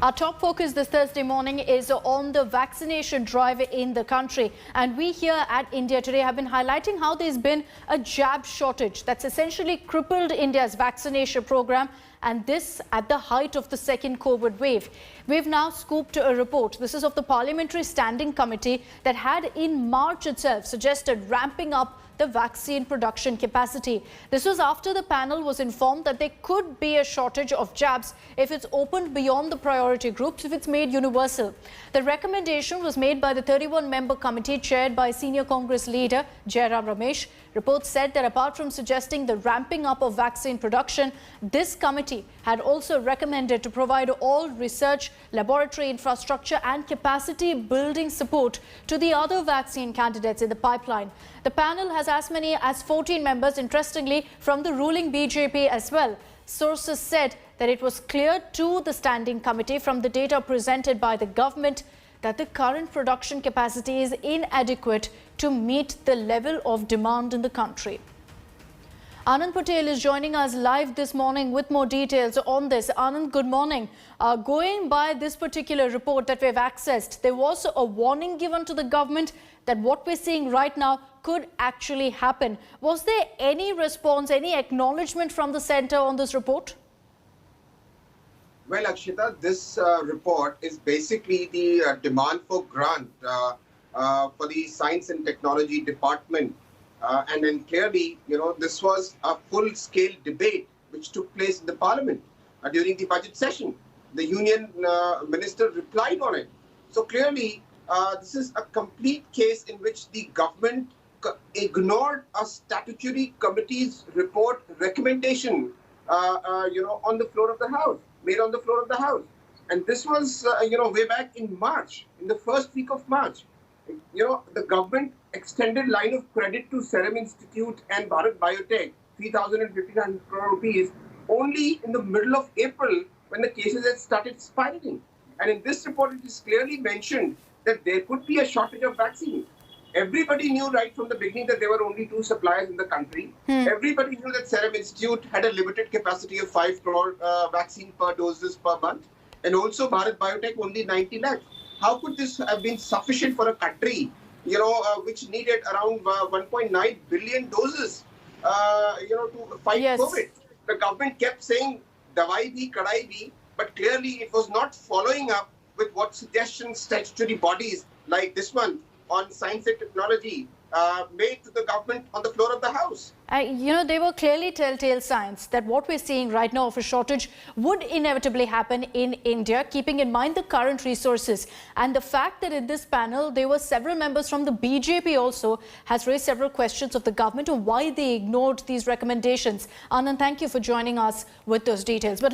Our top focus this Thursday morning is on the vaccination drive in the country. And we here at India Today have been highlighting how there's been a jab shortage that's essentially crippled India's vaccination program. And this at the height of the second COVID wave. We've now scooped a report. This is of the Parliamentary Standing Committee that had in March itself suggested ramping up the vaccine production capacity. This was after the panel was informed that there could be a shortage of jabs if it's opened beyond the priority groups, if it's made universal. The recommendation was made by the 31-member committee chaired by senior Congress leader Jairam Ramesh. Reports said that apart from suggesting the ramping up of vaccine production, this committee had also recommended to provide all research, laboratory infrastructure and capacity building support to the other vaccine candidates in the pipeline. The panel has as many as 14 members, interestingly, from the ruling BJP as well. Sources said that it was clear to the standing committee from the data presented by the government that the current production capacity is inadequate to meet the level of demand in the country. Anand Patel is joining us live this morning with more details on this. Anand, good morning. Going by this particular report that we've accessed, there was a warning given to the government that what we're seeing right now could actually happen. Was there any response, any acknowledgement from the centre on this report? Well, Akshita, this report is basically the demand for grant for the Science and Technology Department. And then clearly, this was a full-scale debate which took place in the Parliament during the budget session. The Union Minister replied on it. So clearly, this is a complete case in which the government ignored a statutory committee's report recommendation, on the floor of the House, made on the floor of the House. And this was, way back in March, in the first week of March. The government extended line of credit to Serum Institute and Bharat Biotech, 3,000 and 1,500 crore rupees, only in the middle of April when the cases had started spiraling. And in this report, it is clearly mentioned that there could be a shortage of vaccines. Everybody knew right from the beginning that there were only 2 suppliers in the country. Everybody knew that Serum Institute had a limited capacity of 5 crore vaccine per doses per month. And also Bharat Biotech only 90 lakhs. How could this have been sufficient for a country, which needed around 1.9 billion doses, to fight COVID? The government kept saying, "Dawai bhi, kadai bhi," but clearly it was not following up with what suggestions statutory bodies like this one on science and technology made to the government on the floor of the House. They were clearly telltale signs that what we're seeing right now of a shortage would inevitably happen in India, keeping in mind the current resources. And the fact that in this panel, there were several members from the BJP also has raised several questions of the government on why they ignored these recommendations. Anand, thank you for joining us with those details. But